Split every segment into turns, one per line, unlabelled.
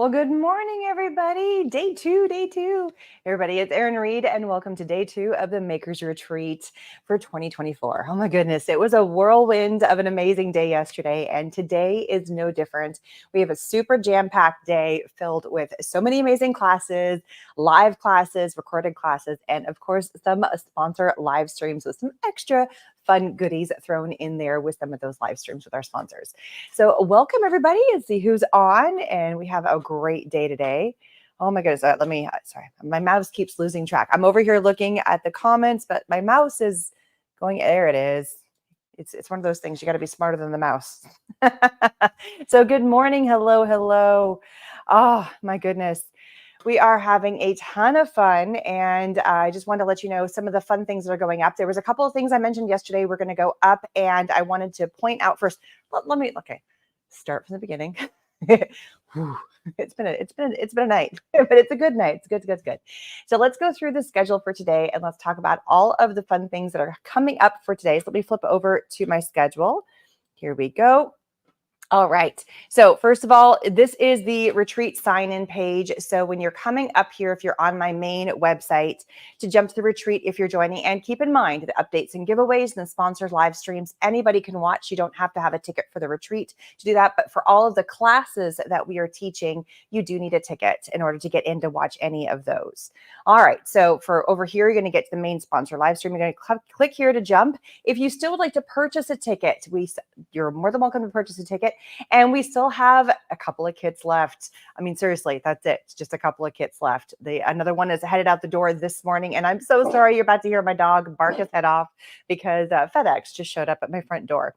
Well, good morning, everybody. Day two. Everybody, it's Erin Reed, and welcome to day 2 of the Makers Retreat for 2024. Oh my goodness, it was a whirlwind of an amazing day yesterday, and today is no different. We have a super jam-packed day filled with so many amazing classes, live classes, recorded classes, and of course, some sponsor live streams with some extra fun goodies thrown in there with some of those live streams with our sponsors. So welcome everybody and see who's on, and we have a great day today. Oh my goodness, sorry, my mouse keeps losing track. I'm over here looking at the comments, but my mouse is going, there it is. It's one of those things, you got to be smarter than the mouse. So good morning, hello. Oh my goodness. We are having a ton of fun, and I just wanted to let you know some of the fun things that are going up. There was a couple of things I mentioned yesterday we're going to go up, and I wanted to point out first. Okay, start from the beginning. It's been a night, but it's a good night. It's good. So let's go through the schedule for today, and let's talk about all of the fun things that are coming up for today. So let me flip over to my schedule. Here we go. All right. So first of all, this is the retreat sign-in page. So when you're coming up here, if you're on my main website, to jump to the retreat if you're joining, and keep in mind the updates and giveaways and the sponsored live streams, anybody can watch. You don't have to have a ticket for the retreat to do that. But for all of the classes that we are teaching, you do need a ticket in order to get in to watch any of those. All right. So for over here, you're going to get to the main sponsor live stream. You're going to click here to jump. If you still would like to purchase a ticket, you're more than welcome to purchase a ticket. And we still have a couple of kits left. I mean, seriously, that's it. It's just a couple of kits left. Another one is headed out the door this morning. And I'm so sorry you're about to hear my dog bark his head off because FedEx just showed up at my front door.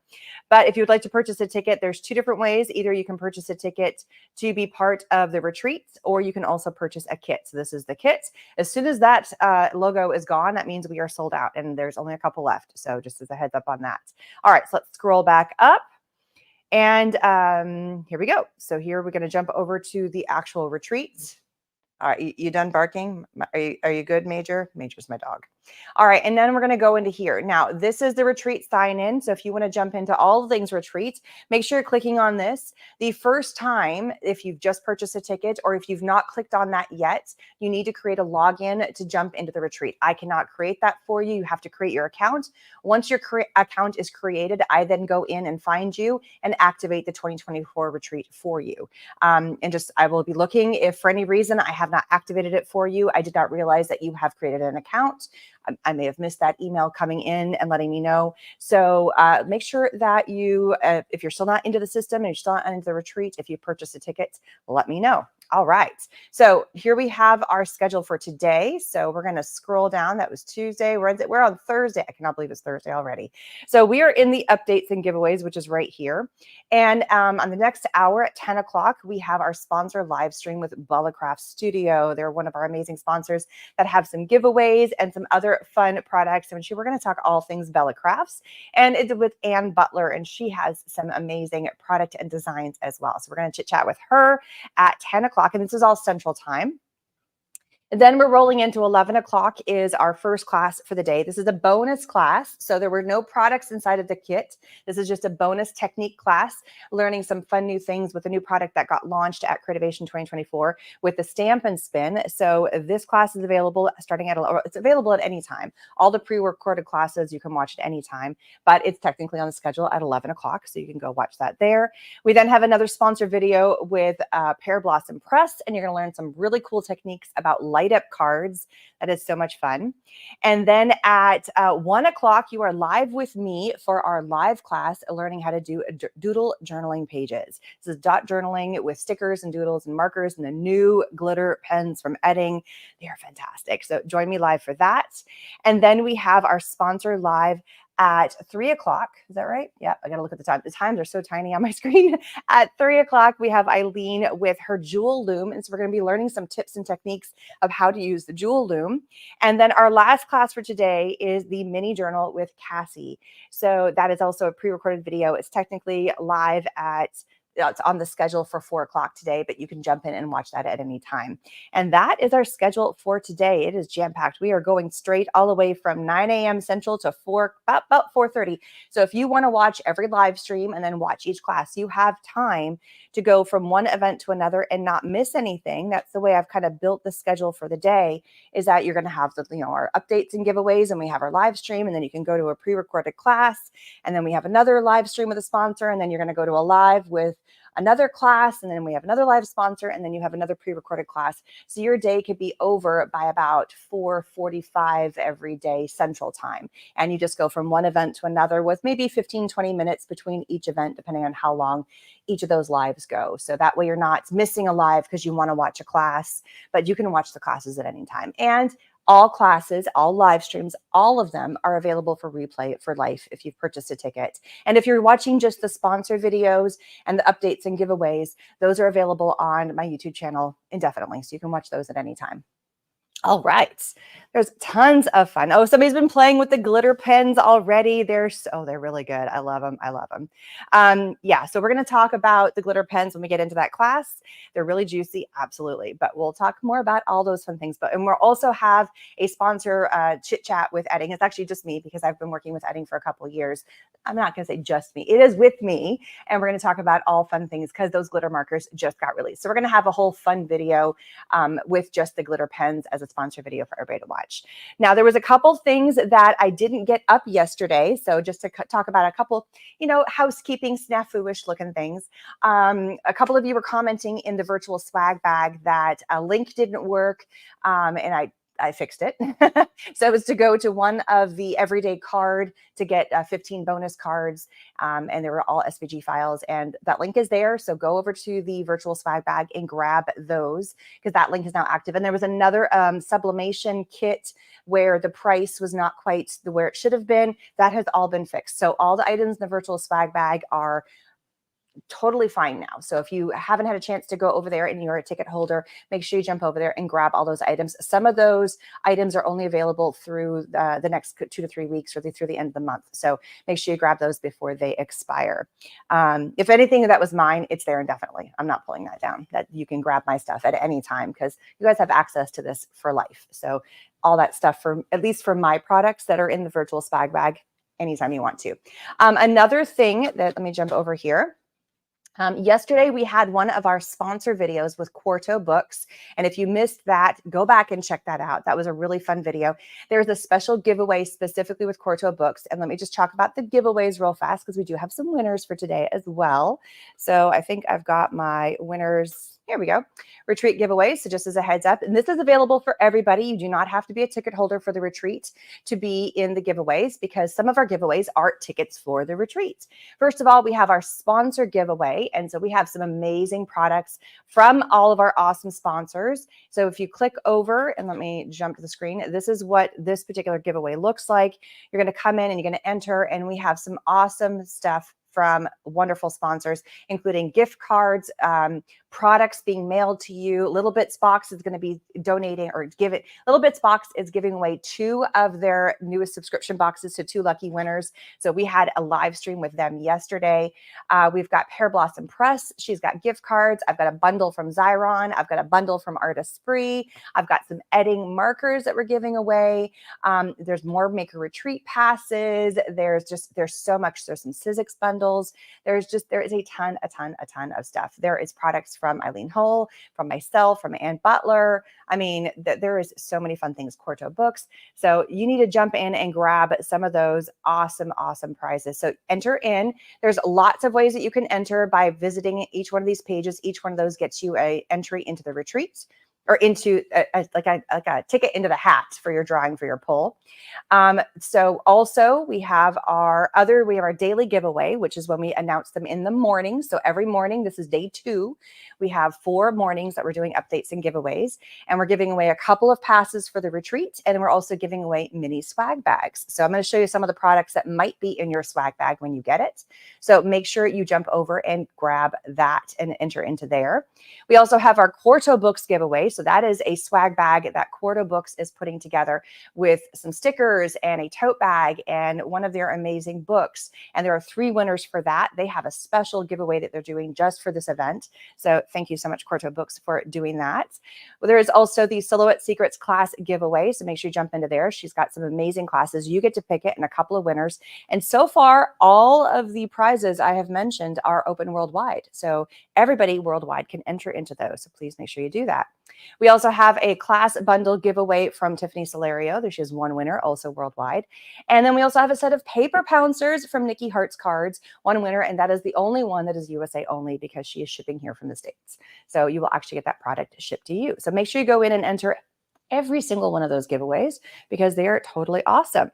But if you would like to purchase a ticket, there's 2 different ways. Either you can purchase a ticket to be part of the retreat, or you can also purchase a kit. So this is the kit. As soon as that logo is gone, that means we are sold out, and there's only a couple left. So just as a heads up on that. All right, so let's scroll back up. And here we go. So here we're going to jump over to the actual retreat. All right, you done barking? Are you good, Major? Major's my dog. All right, and then we're going to go into here. Now, this is the retreat sign-in. So if you want to jump into all things retreat, make sure you're clicking on this. The first time, if you've just purchased a ticket or if you've not clicked on that yet, you need to create a login to jump into the retreat. I cannot create that for you. You have to create your account. Once your account is created, I then go in and find you and activate the 2024 retreat for you. I will be looking if for any reason I have not activated it for you. I did not realize that you have created an account. I may have missed that email coming in and letting me know. So make sure that you, if you're still not into the system and you're still not into the retreat, if you purchase a ticket, let me know. All right. So here we have our schedule for today. So we're going to scroll down. That was Tuesday. We're on Thursday. I cannot believe it's Thursday already. So we are in the updates and giveaways, which is right here. And on the next hour at 10 o'clock, we have our sponsor live stream with Craft Studio. They're one of our amazing sponsors that have some giveaways and some other fun products. And we're going to talk all things Bella Crafts, and it's with Ann Butler, and she has some amazing product and designs as well. So we're going to chit chat with her at 10 o'clock, and this is all Central Time. And then we're rolling into 11 o'clock is our first class for the day. This is a bonus class. So there were no products inside of the kit. This is just a bonus technique class, learning some fun new things with a new product that got launched at Creativation 2024 with the Stamp and Spin. So this class is available it's available at any time. All the pre-recorded classes, you can watch at any time, but it's technically on the schedule at 11 o'clock. So you can go watch that there. We then have another sponsored video with Pear Blossom Press, and you're going to learn some really cool techniques about light up cards. That is so much fun. And then at 1 o'clock, you are live with me for our live class, learning how to do doodle journaling pages. This is dot journaling with stickers and doodles and markers and the new glitter pens from Edding. They are fantastic. So join me live for that. And then we have our sponsor live at 3 o'clock. Is that right? Yeah, I got to look at the time. The times are so tiny on my screen. At 3 o'clock, we have Eileen with her jewel loom. And so we're going to be learning some tips and techniques of how to use the jewel loom. And then our last class for today is the mini journal with Cassie. So that is also a pre-recorded video. It's technically live at it's on the schedule for 4 o'clock today, but you can jump in and watch that at any time. And that is our schedule for today. It is jam-packed. We are going straight all the way from 9 a.m. Central to about 4:30. So if you want to watch every live stream and then watch each class, you have time to go from one event to another and not miss anything. That's the way I've kind of built the schedule for the day, is that you're going to have our updates and giveaways, and we have our live stream, and then you can go to a pre-recorded class, and then we have another live stream with a sponsor, and then you're going to go to a live with another class, and then we have another live sponsor, and then you have another pre-recorded class. So your day could be over by about 4:45 every day Central Time. And you just go from one event to another with maybe 15-20 minutes between each event, depending on how long each of those lives go. So that way you're not missing a live because you want to watch a class, but you can watch the classes at any time. And all classes, all live streams, all of them are available for replay for life if you've purchased a ticket. And if you're watching just the sponsored videos and the updates and giveaways, those are available on my YouTube channel indefinitely. So you can watch those at any time. All right. There's tons of fun. Oh, somebody's been playing with the glitter pens already. They're really good. I love them. I love them. Yeah. So we're going to talk about the glitter pens when we get into that class. They're really juicy. Absolutely. But we'll talk more about all those fun things. And we'll also have a sponsor chit chat with Edding. It's actually just me because I've been working with Edding for a couple of years. I'm not going to say just me. It is with me. And we're going to talk about all fun things because those glitter markers just got released. So we're going to have a whole fun video with just the glitter pens as a sponsor video for everybody to watch. Now, there was a couple things that I didn't get up yesterday. So just to talk about a couple, housekeeping, snafu-ish looking things. A couple of you were commenting in the virtual swag bag that a link didn't work. And I fixed it. So it was to go to one of the everyday card to get 15 bonus cards. And they were all SVG files. And that link is there. So go over to the virtual swag bag and grab those because that link is now active. And there was another sublimation kit where the price was not quite where it should have been. That has all been fixed. So all the items in the virtual swag bag are totally fine now. So if you haven't had a chance to go over there and you're a ticket holder, make sure you jump over there and grab all those items. Some of those items are only available through the next 2 to 3 weeks or through the end of the month. So make sure you grab those before they expire. If anything that was mine, it's there indefinitely. I'm not pulling that down. That you can grab my stuff at any time because you guys have access to this for life. So all that stuff, for at least for my products that are in the virtual swag bag, anytime you want to. Another thing that, let me jump over here. Yesterday, we had one of our sponsor videos with Quarto Books. And if you missed that, go back and check that out. That was a really fun video. There's a special giveaway specifically with Quarto Books. And let me just talk about the giveaways real fast because we do have some winners for today as well. So I think I've got my winners. Here we go. Retreat giveaways. So just as a heads up, and this is available for everybody. You do not have to be a ticket holder for the retreat to be in the giveaways because some of our giveaways are tickets for the retreat. First of all, we have our sponsor giveaway. And so we have some amazing products from all of our awesome sponsors. So if you click over and let me jump to the screen, this is what this particular giveaway looks like. You're going to come in and you're going to enter, and we have some awesome stuff from wonderful sponsors, including gift cards, products being mailed to you. Little Bits Box is going to be donating or Little Bits Box is giving away 2 of their newest subscription boxes to 2 lucky winners. So we had a live stream with them yesterday. We've got Pear Blossom Press. She's got gift cards. I've got a bundle from Xyron. I've got a bundle from Artist Spree. I've got some Edding markers that we're giving away. There's more Maker Retreat passes. There's so much. There's some Sizzix bundles. There is a ton of stuff. There is products from Eileen Hull, from myself, from Ann Butler. I mean, there is so many fun things, Quarto Books. So you need to jump in and grab some of those awesome prizes. So enter in. There's lots of ways that you can enter by visiting each one of these pages. Each one of those gets you a entry into the retreat or into a ticket into the hat for your drawing for your pull. So also we have our daily giveaway, which is when we announce them in the morning. So every morning, this is day 2. We have 4 mornings that we're doing updates and giveaways, and we're giving away a couple of passes for the retreat. And we're also giving away mini swag bags. So I'm going to show you some of the products that might be in your swag bag when you get it. So make sure you jump over and grab that and enter into there. We also have our Quarto Books giveaway. So that is a swag bag that Quarto Books is putting together with some stickers and a tote bag and one of their amazing books. And there are 3 winners for that. They have a special giveaway that they're doing just for this event. So thank you so much, Quarto Books, for doing that. Well, there is also the Silhouette Secrets class giveaway. So make sure you jump into there. She's got some amazing classes. You get to pick it and a couple of winners. And so far, all of the prizes I have mentioned are open worldwide. So everybody worldwide can enter into those. So please make sure you do that. We also have a class bundle giveaway from Tiffany Solario. There she has 1 winner, also worldwide. And then we also have a set of paper pouncers from Nikki Hart's cards, 1 winner, and that is the only one that is USA only because she is shipping here from the States. So you will actually get that product shipped to you. So make sure you go in and enter every single one of those giveaways because they are totally awesome.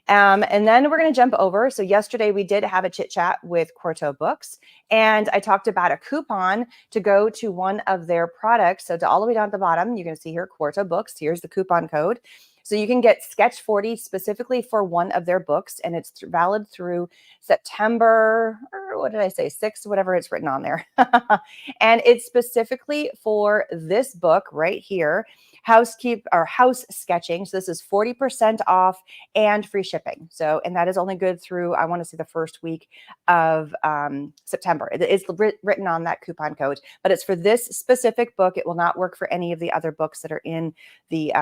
And then we're going to jump over. So yesterday we did have a chit chat with Quarto Books, and I talked about a coupon to go to one of their products. So all the way down at the bottom, you're going to see here Quarto Books. Here's the coupon code. So you can get Sketch 40 specifically for one of their books, and it's valid through September, or what did I say, 6th, whatever it's written on there. And it's specifically for this book right here, house sketching. So this is 40% off and free shipping. So, and that is only good through, I want to say, the first week of September. It's written on that coupon code, but it's for this specific book. It will not work for any of the other books that are in the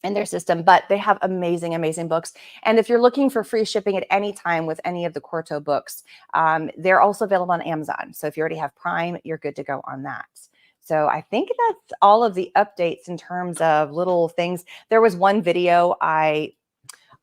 in their system, but they have amazing, amazing books. And if you're looking for free shipping at any time with any of the Quarto Books, they're also available on Amazon. So if you already have Prime, you're good to go on that. So I think that's all of the updates in terms of little things. There was one video I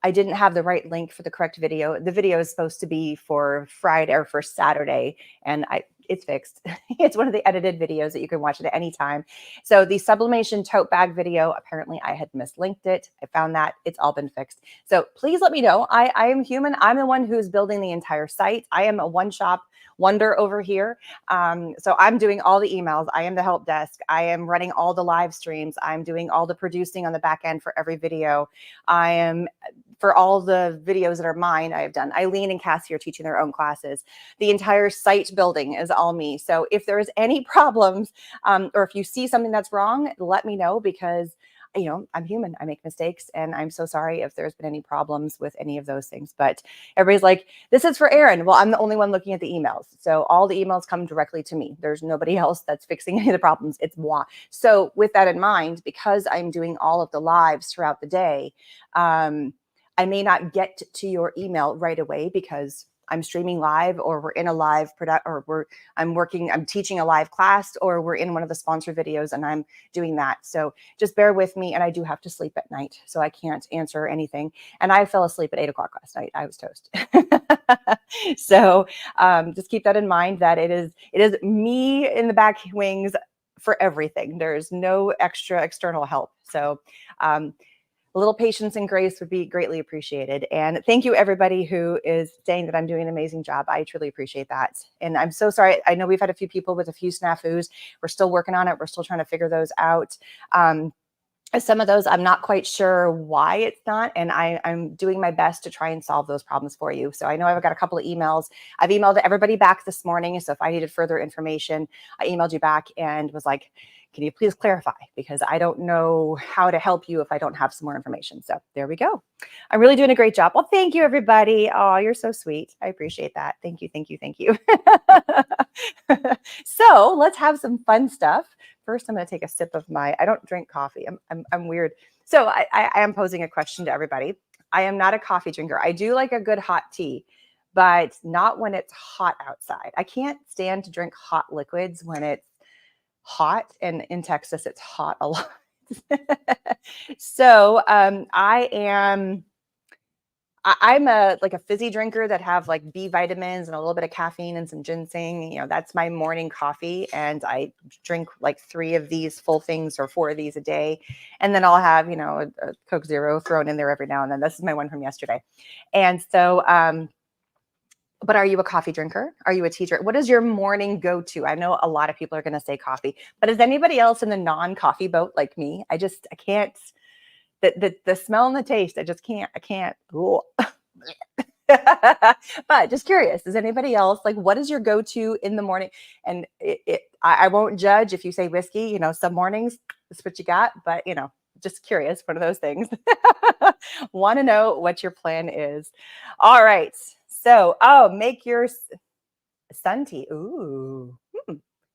didn't have the right link for the correct video. The video is supposed to be for Friday or for Saturday, and it's fixed. It's one of the edited videos that you can watch at any time. So the sublimation tote bag video, apparently I had mislinked it. I found that it's all been fixed. So please let me know. I am human. I'm the one who's building the entire site. I am a one-shop wonder over here. So I'm doing all the emails. I am the help desk. I am running all the live streams. I'm doing all the producing on the back end for every video. I am for all the videos that are mine. I have done. Eileen and Cassie are teaching their own classes. The entire site building is all me. So if there is any problems, or if you see something that's wrong, let me know because I'm human. I make mistakes, and I'm so sorry if there's been any problems with any of those things. But everybody's like, this is for Erin. Well, I'm the only one looking at the emails. So all the emails come directly to me. There's nobody else that's fixing any of the problems. It's moi. So with that in mind, because I'm doing all of the lives throughout the day, I may not get to your email right away because I'm streaming live, or we're in a live product, or I'm teaching a live class, or we're in one of the sponsored videos and I'm doing that. So just bear with me. And I do have to sleep at night, so I can't answer anything. And I fell asleep at 8 o'clock last night. I was toast. So just keep that in mind that it is me in the back wings for everything. There's no extra external help. So, a little patience and grace would be greatly appreciated. And thank you, everybody who is saying that I'm doing an amazing job. I truly appreciate that. And I'm so sorry. I know we've had a few people with a few snafus. We're still working on it. We're still trying to figure those out. Some of those, I'm not quite sure why it's not. And I'm doing my best to try and solve those problems for you. So I know I've got a couple of emails. I've emailed everybody back this morning. So if I needed further information, I emailed you back and was like, can you please clarify? Because I don't know how to help you if I don't have some more information. So there we go. I'm really doing a great job. Well, thank you, everybody. Oh, you're so sweet. I appreciate that. Thank you, thank you, thank you. So let's have some fun stuff. First, I'm going to take a sip of I don't drink coffee. I'm weird. So I am posing a question to everybody. I am not a coffee drinker. I do like a good hot tea, but not when it's hot outside. I can't stand to drink hot liquids when it's hot, and in Texas it's hot a lot. So I'm like a fizzy drinker that have like B vitamins and a little bit of caffeine and some ginseng. That's my morning coffee, and I drink like 3 of these full things or 4 of these a day, and then I'll have a Coke Zero thrown in there every now and then. This is my one from yesterday. And so but are you a coffee drinker? Are you a tea drinker? What is your morning go-to? I know a lot of people are going to say coffee, but is anybody else in the non-coffee boat like me? I can't, the smell and the taste, I can't. But just curious, is anybody else like, what is your go-to in the morning? And I won't judge if you say whiskey, some mornings that's what you got, but just curious, one of those things. Want to know what your plan is. All right. So, make your sun tea. Ooh.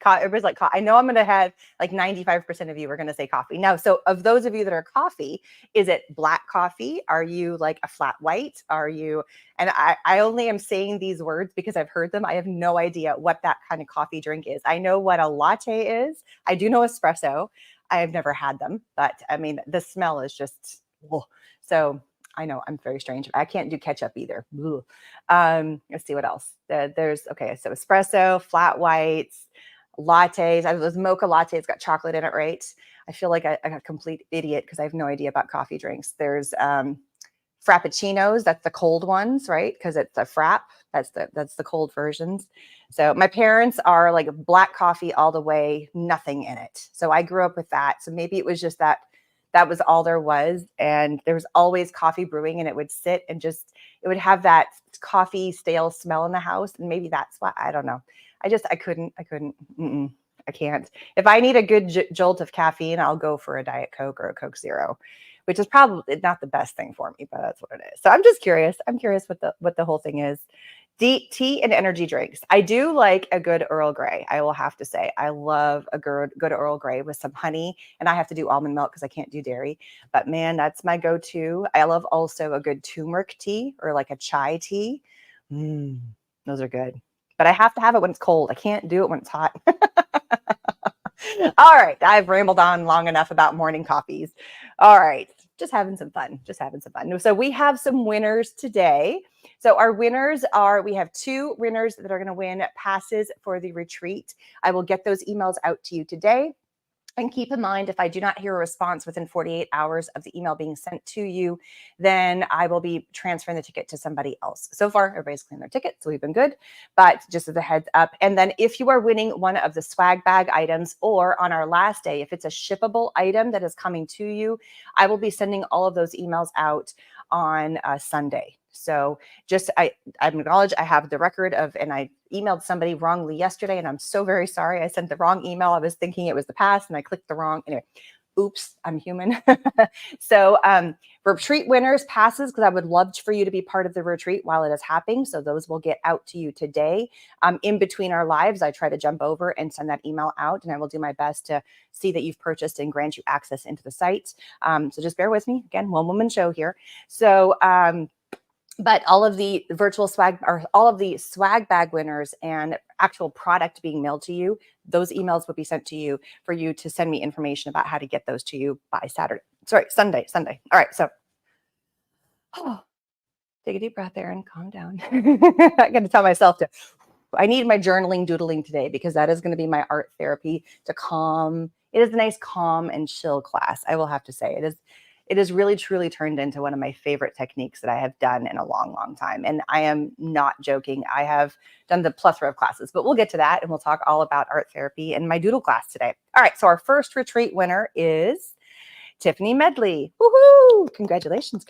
Everybody's like, I know I'm going to have like 95% of you are going to say coffee. Now, so of those of you that are coffee, is it black coffee? Are you like a flat white? Are you, and I only am saying these words because I've heard them. I have no idea what that kind of coffee drink is. I know what a latte is. I do know espresso. I have never had them, but I mean, the smell is just, ugh. So I know I'm very strange. I can't do ketchup either. Let's see what else. Okay, so espresso, flat whites, lattes. I have those mocha lattes, got chocolate in it, right? I feel like a complete idiot because I have no idea about coffee drinks. There's frappuccinos. That's the cold ones, right? Because it's a frap. That's the cold versions. So my parents are like black coffee all the way, nothing in it. So I grew up with that. So maybe it was just that was all there was. And there was always coffee brewing and it would sit and it would have that coffee stale smell in the house. And maybe that's why, I don't know. I couldn't, I can't. If I need a good jolt of caffeine, I'll go for a Diet Coke or a Coke Zero, which is probably not the best thing for me, but that's what it is. So I'm just curious. I'm curious what the whole thing is. Tea and energy drinks. I do like a good Earl Grey. I will have to say, I love a good Earl Grey with some honey, and I have to do almond milk because I can't do dairy. But man, that's my go-to. I love also a good turmeric tea or like a chai tea. Those are good. But I have to have it when it's cold. I can't do it when it's hot. All right. I've rambled on long enough about morning coffees. All right. Just having some fun. So we have some winners today. So our winners we have 2 winners that are going to win passes for the retreat. I will get those emails out to you today. And keep in mind, if I do not hear a response within 48 hours of the email being sent to you, then I will be transferring the ticket to somebody else. So far, everybody's claimed their ticket, so we've been good. But just as a heads up. And then if you are winning one of the swag bag items, or on our last day, if it's a shippable item that is coming to you, I will be sending all of those emails out on Sunday. So I acknowledge I have the record of, and I emailed somebody wrongly yesterday, and I'm so very sorry. I sent the wrong email. I was thinking it was the past, and I clicked the wrong. Anyway, oops, I'm human. So retreat winners passes, because I would love for you to be part of the retreat while it is happening. So those will get out to you today. In between our lives, I try to jump over and send that email out, and I will do my best to see that you've purchased and grant you access into the site. So just bear with me. Again, one woman show here. So but all of the virtual swag, or all of the swag bag winners and actual product being mailed to you, those emails will be sent to you for you to send me information about how to get those to you by Sunday. All right. So take a deep breath, Erin, calm down. I got to tell myself I need my journaling doodling today, because that is going to be my art therapy to calm. It is a nice calm and chill class. I will have to say it is really truly turned into one of my favorite techniques that I have done in a long, long time. And I am not joking. I have done the plethora of classes, but we'll get to that, and we'll talk all about art therapy and my doodle class today. All right. So our first retreat winner is Tiffany Medley. Woohoo! Congratulations.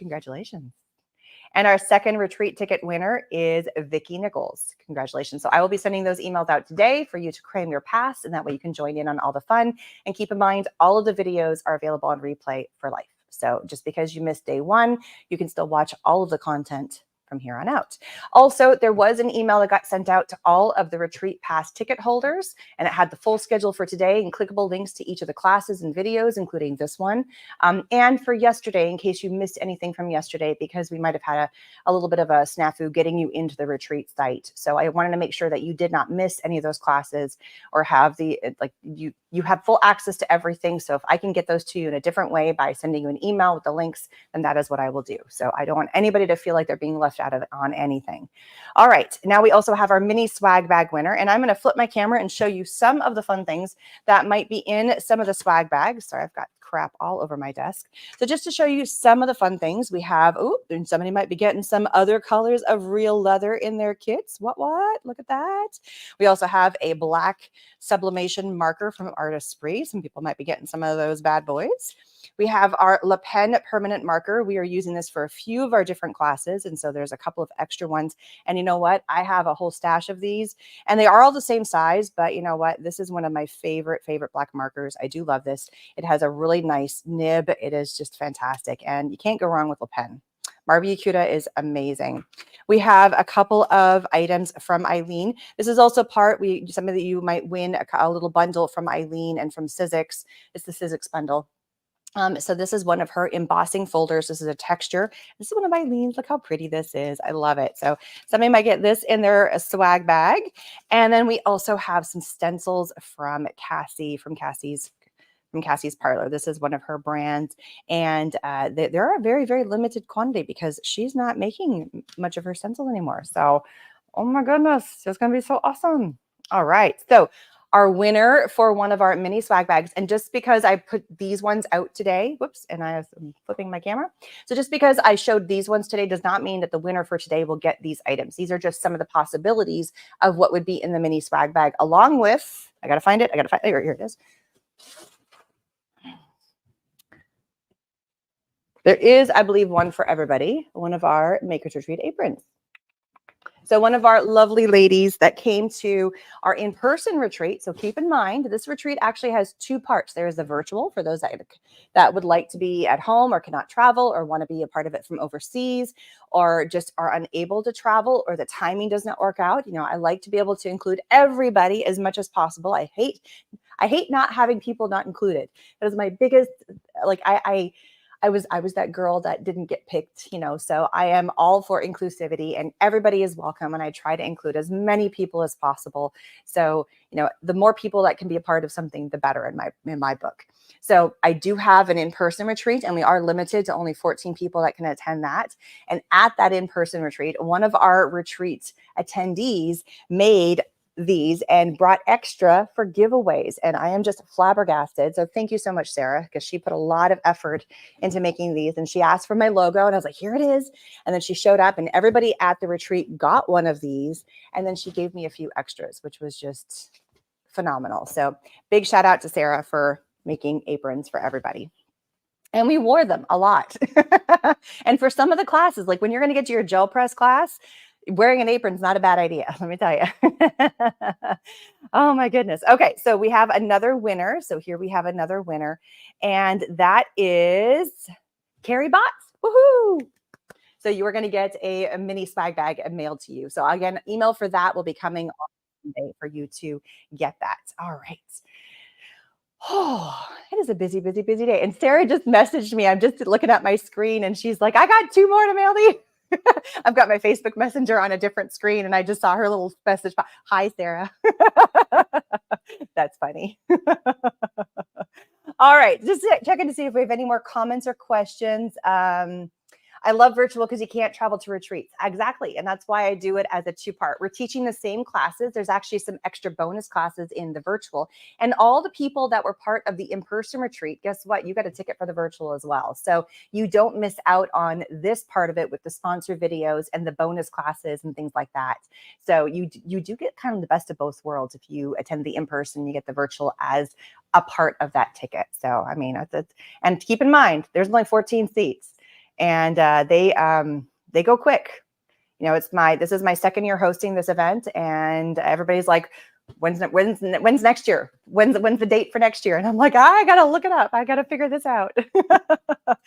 And our second retreat ticket winner is Vicki Nichols. Congratulations. So I will be sending those emails out today for you to claim your pass, and that way you can join in on all the fun. And keep in mind, all of the videos are available on replay for life. So just because you missed day 1, you can still watch all of the content from here on out. Also, there was an email that got sent out to all of the retreat pass ticket holders, and it had the full schedule for today and clickable links to each of the classes and videos, including this one. And for yesterday, in case you missed anything from yesterday, because we might have had a little bit of a snafu getting you into the retreat site. So I wanted to make sure that you did not miss any of those classes, or have you have full access to everything. So if I can get those to you in a different way by sending you an email with the links, then that is what I will do. So I don't want anybody to feel like they're being left out of it on anything. All right. Now we also have our mini swag bag winner, and I'm going to flip my camera and show you some of the fun things that might be in some of the swag bags. Sorry, I've got crap all over my desk. So just to show you some of the fun things we have, and somebody might be getting some other colors of real leather in their kits. What? Look at that. We also have a black sublimation marker from Artist Spree. Some people might be getting some of those bad boys. We have our Le Pen permanent marker. We are using this for a few of our different classes. And so there's a couple of extra ones. And you know what? I have a whole stash of these and they are all the same size, but you know what? This is one of my favorite black markers. I do love this. It has a really nice nib. It is just fantastic. And you can't go wrong with Le Pen. Barbicuda is amazing. We have a couple of items from Eileen. This is also some of you might win a little bundle from Eileen and from Sizzix. It's the Sizzix bundle. So this is one of her embossing folders. This is a texture. This is one of Eileen's. Look how pretty this is. I love it. So somebody might get this in their swag bag. And then we also have some stencils from Cassie, from Cassie's Parlor. This is one of her brands. And they're a very, very limited quantity because she's not making much of her stencil anymore. So, oh my goodness, it's going to be so awesome. All right. So our winner for one of our mini swag bags. And just because I put these ones out today, whoops, and I'm flipping my camera. So just because I showed these ones today does not mean that the winner for today will get these items. These are just some of the possibilities of what would be in the mini swag bag, along with, I got to find it. Here it is. There is, I believe, one for everybody, one of our Makers Retreat aprons. So one of our lovely ladies that came to our in-person retreat. So keep in mind, this retreat actually has two parts. There is the virtual for those that would like to be at home or cannot travel or want to be a part of it from overseas or just are unable to travel or the timing does not work out. You know, I like to be able to include everybody as much as possible. I hate not having people not included. That is my biggest, like I was that girl that didn't get picked, you know, so I am all for inclusivity and everybody is welcome. And I try to include as many people as possible. So, you know, the more people that can be a part of something, the better in my book. So I do have an in-person retreat and we are limited to only 14 people that can attend that. And at that in-person retreat, one of our retreat attendees made these and brought extra for giveaways. And I am just flabbergasted. So thank you so much, Sarah, because she put a lot of effort into making these. And she asked for my logo and I was like, here it is. And then she showed up and everybody at the retreat got one of these. And then she gave me a few extras, which was just phenomenal. So big shout out to Sarah for making aprons for everybody. And we wore them a lot. And for some of the classes, like when you're going to get to your gel press class, wearing an apron is not a bad idea, let me tell you. Oh my goodness. Okay, so we have another winner. So here we have another winner, and that is Carrie Botts. Woohoo! So you are going to get a mini swag bag mailed to you. So again, email for that will be coming on Monday for you to get that. All right. Oh, it is a busy, busy, busy day. And Sarah just messaged me. I'm just looking at my screen and she's like, I got 2 more to mail to you. I've got my Facebook Messenger on a different screen and I just saw her little message. Hi, Sarah. That's funny. All right. Just checking to see if we have any more comments or questions. I love virtual because you can't travel to retreats. Exactly. And that's why I do it as a 2-part. We're teaching the same classes. There's actually some extra bonus classes in the virtual. And all the people that were part of the in-person retreat, guess what? You got a ticket for the virtual as well. So you don't miss out on this part of it with the sponsored videos and the bonus classes and things like that. So you do get kind of the best of both worlds. If you attend the in-person, you get the virtual as a part of that ticket. So, I mean, and keep in mind, there's only 14 seats. And they go quick. You know, this is my 2nd year hosting this event, and everybody's like, when's next year? When's the date for next year? And I'm like, I gotta look it up. I gotta figure this out. All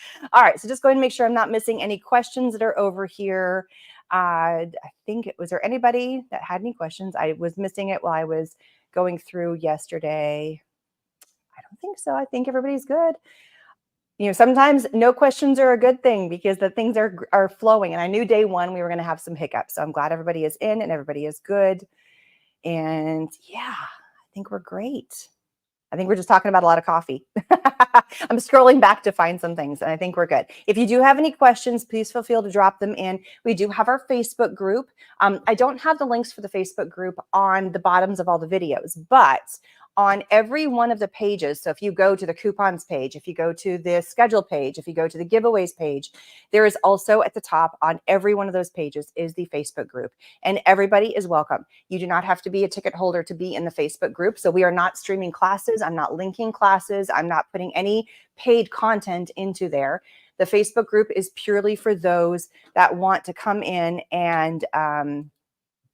right, so just going to make sure I'm not missing any questions that are over here. I think was there anybody that had any questions? I was missing it while I was going through yesterday. I don't think so. I think everybody's good. You know, sometimes no questions are a good thing because the things are flowing. And I knew day 1 we were going to have some hiccups. So I'm glad everybody is in and everybody is good. And yeah, I think we're great. I think we're just talking about a lot of coffee. I'm scrolling back to find some things and I think we're good. If you do have any questions, please feel free to drop them in. We do have our Facebook group. I don't have the links for the Facebook group on the bottoms of all the videos, but on every one of the pages, so if you go to the coupons page, if you go to the schedule page, if you go to the giveaways page, there is also at the top on every one of those pages is the Facebook group, and everybody is welcome. You do not have to be a ticket holder to be in the Facebook group. So we are not streaming classes. I'm not linking classes. I'm not putting any paid content into there. The Facebook group is purely for those that want to come in and,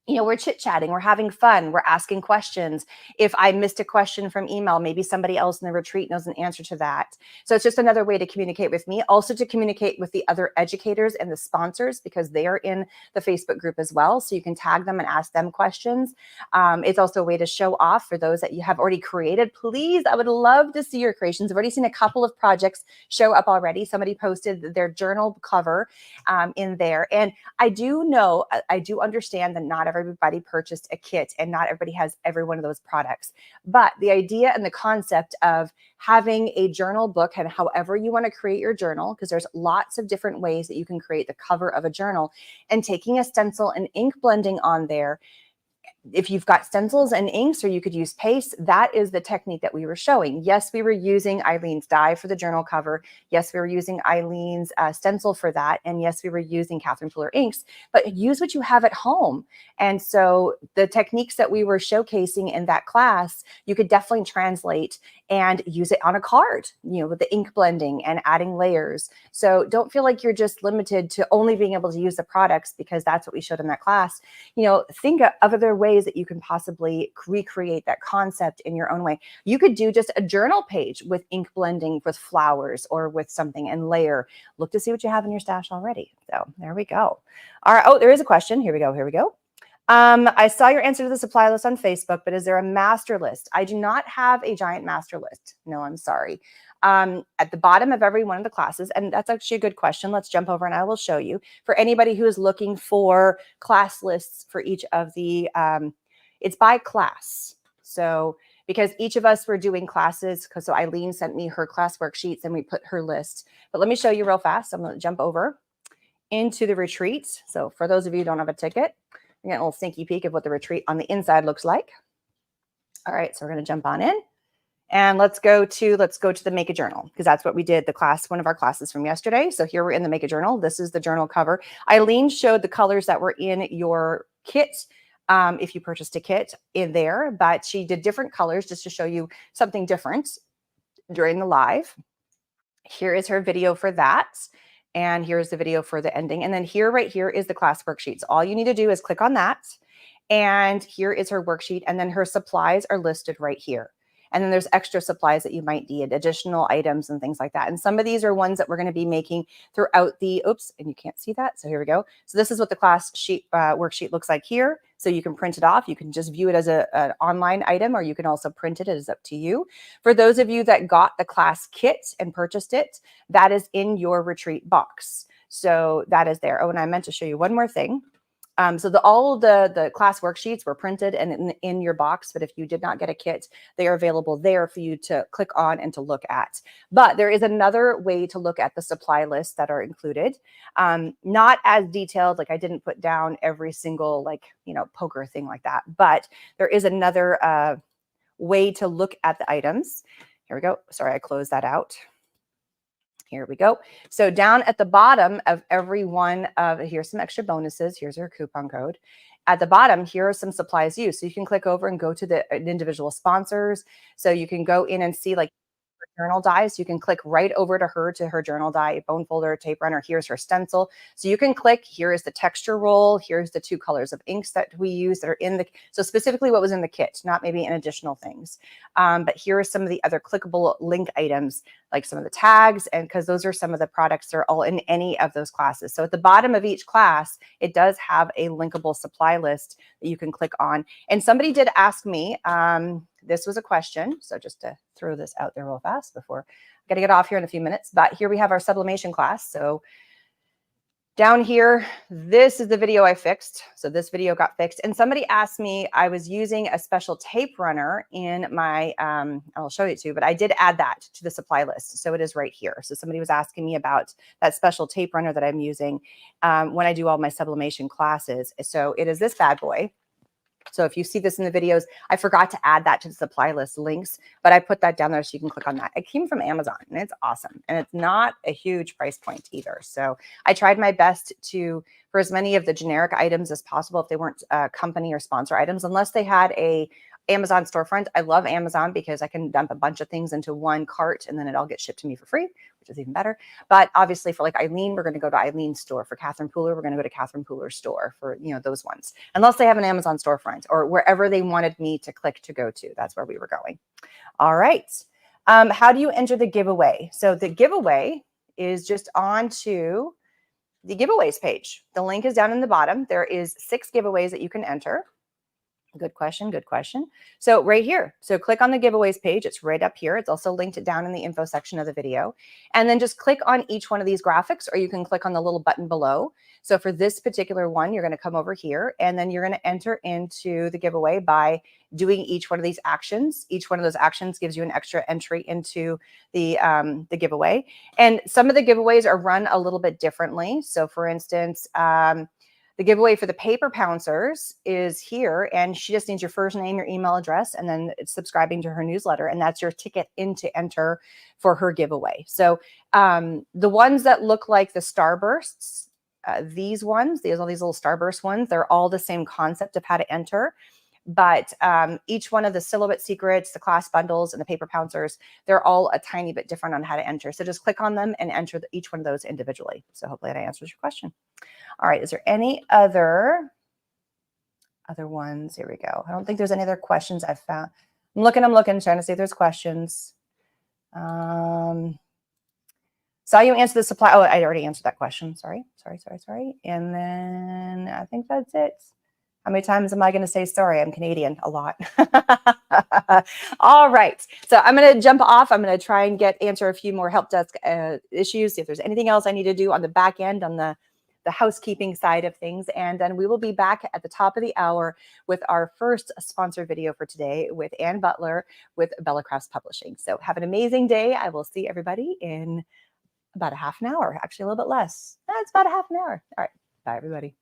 we're chit-chatting, we're having fun, we're asking questions. If I missed a question from email, maybe somebody else in the retreat knows an answer to that. So it's just another way to communicate with me, also to communicate with the other educators and the sponsors, because they are in the Facebook group as well. So you can tag them and ask them questions. It's also a way to show off for those that you have already created. Please, I would love to see your creations. I've already seen a couple of projects show up already. Somebody posted their journal cover in there. And I do understand that not everybody purchased a kit and not everybody has every one of those products. But the idea and the concept of having a journal book and however you want to create your journal, because there's lots of different ways that you can create the cover of a journal, and taking a stencil and ink blending on there. If you've got stencils and inks, or you could use paste, that is the technique that we were showing. Yes, we were using Eileen's die for the journal cover. Yes, we were using Eileen's stencil for that. And yes, we were using Catherine Fuller inks, but use what you have at home. And so the techniques that we were showcasing in that class, you could definitely translate and use it on a card, with the ink blending and adding layers. So don't feel like you're just limited to only being able to use the products because that's what we showed in that class. Think of other ways that you can possibly recreate that concept in your own way. You could do just a journal page with ink blending with flowers or with something and layer. Look to see what you have in your stash already. So there we go. All right. Oh, there is a question. Here we go. I saw your answer to the supply list on Facebook, but is there a master list? I do not have a giant master list. No, I'm sorry. At the bottom of every one of the classes, and that's actually a good question. Let's jump over and I will show you. For anybody who is looking for class lists for each of the, it's by class. So because each of us were doing classes, so Eileen sent me her class worksheets and we put her list. But let me show you real fast. I'm going to jump over into the retreat. So for those of you who don't have a ticket, you get a little sneaky peek of what the retreat on the inside looks like. All right, so we're going to jump on in. And let's go to the Make a Journal, because that's what we did, one of our classes from yesterday. So here we're in the Make a Journal. This is the journal cover. Eileen showed the colors that were in your kit, if you purchased a kit in there, but she did different colors just to show you something different during the live. Here is her video for that. And here's the video for the ending. And then right here is the class worksheets. All you need to do is click on that. And here is her worksheet. And then her supplies are listed right here. And then there's extra supplies that you might need, additional items and things like that. And some of these are ones that we're going to be making throughout the, and you can't see that. So here we go. So this is what the class sheet worksheet looks like here. So you can print it off. You can just view it as an online item, or you can also print it. It is up to you. For those of you that got the class kit and purchased it, that is in your retreat box. So that is there. Oh, and I meant to show you one more thing. So all of the class worksheets were printed and in your box, but if you did not get a kit, they are available there for you to click on and to look at. But there is another way to look at the supply lists that are included. Not as detailed, like I didn't put down every single poker thing like that, but there is another way to look at the items. Here we go. Sorry, I closed that out. Here we go. So down at the bottom of every one of, here's some extra bonuses. Here's your coupon code. At the bottom, here are some supplies used. So you can click over and go to the individual sponsors. So you can go in and see journal dies. You can click right over to her journal die, bone folder, tape runner. Here's her stencil. So you can click, here is the texture roll. Here's the 2 colors of inks that we use that are in so specifically what was in the kit, not maybe in additional things. But here are some of the other clickable link items, like some of the tags, and because those are some of the products that are all in any of those classes. So at the bottom of each class, it does have a linkable supply list that you can click on. And somebody did ask me, this was a question, so just to throw this out there real fast before I got to get off here in a few minutes. But here we have our sublimation class. So down here, this is the video I fixed. So this video got fixed. And somebody asked me, I was using a special tape runner in my, I'll show you too, but I did add that to the supply list. So it is right here. So somebody was asking me about that special tape runner that I'm using when I do all my sublimation classes. So it is this bad boy. So if you see this in the videos, I forgot to add that to the supply list links, but I put that down there so you can click on that. It came from Amazon and it's awesome. And it's not a huge price point either. So I tried my best to, for as many of the generic items as possible, if they weren't company or sponsor items, unless they had a Amazon storefront. I love Amazon because I can dump a bunch of things into one cart and then it all gets shipped to me for free, which is even better. But obviously for like Eileen, we're going to go to Eileen's store. For Catherine Pooler, we're going to go to Catherine Pooler's store for, you know, those ones. Unless they have an Amazon storefront or wherever they wanted me to click to go to. That's where we were going. All right. How do you enter the giveaway? So the giveaway is just onto the giveaways page. The link is down in the bottom. There is 6 giveaways that you can enter. Good question. Good question. So right here, so click on the giveaways page. It's right up here. It's also linked down in the info section of the video. And then just click on each one of these graphics, or you can click on the little button below. So for this particular one, you're going to come over here and then you're going to enter into the giveaway by doing each one of these actions. Each one of those actions gives you an extra entry into the giveaway. And some of the giveaways are run a little bit differently. So for instance, the giveaway for the paper pouncers is here, and she just needs your first name, your email address, and then it's subscribing to her newsletter, and that's your ticket in to enter for her giveaway. So the ones that look like the starbursts, these ones, all these little starburst ones, they're all the same concept of how to enter. But each one of the Silhouette Secrets, the class bundles, and the paper pouncers, they're all a tiny bit different on how to enter. So just click on them and enter each one of those individually. So hopefully that answers your question. All right, is there any other ones? Here we go. I don't think there's any other questions I've found. I'm looking, trying to see if there's questions. Saw you answer the supply. Oh, I already answered that question. Sorry. And then I think that's it. How many times am I going to say sorry? I'm Canadian. A lot. All right. So I'm going to jump off. I'm going to try and answer a few more help desk issues. See if there's anything else I need to do on the back end, on the housekeeping side of things. And then we will be back at the top of the hour with our first sponsor video for today with Ann Butler with Bella Crafts Publishing. So have an amazing day. I will see everybody in about a half an hour, actually a little bit less. It's about a half an hour. All right. Bye, everybody.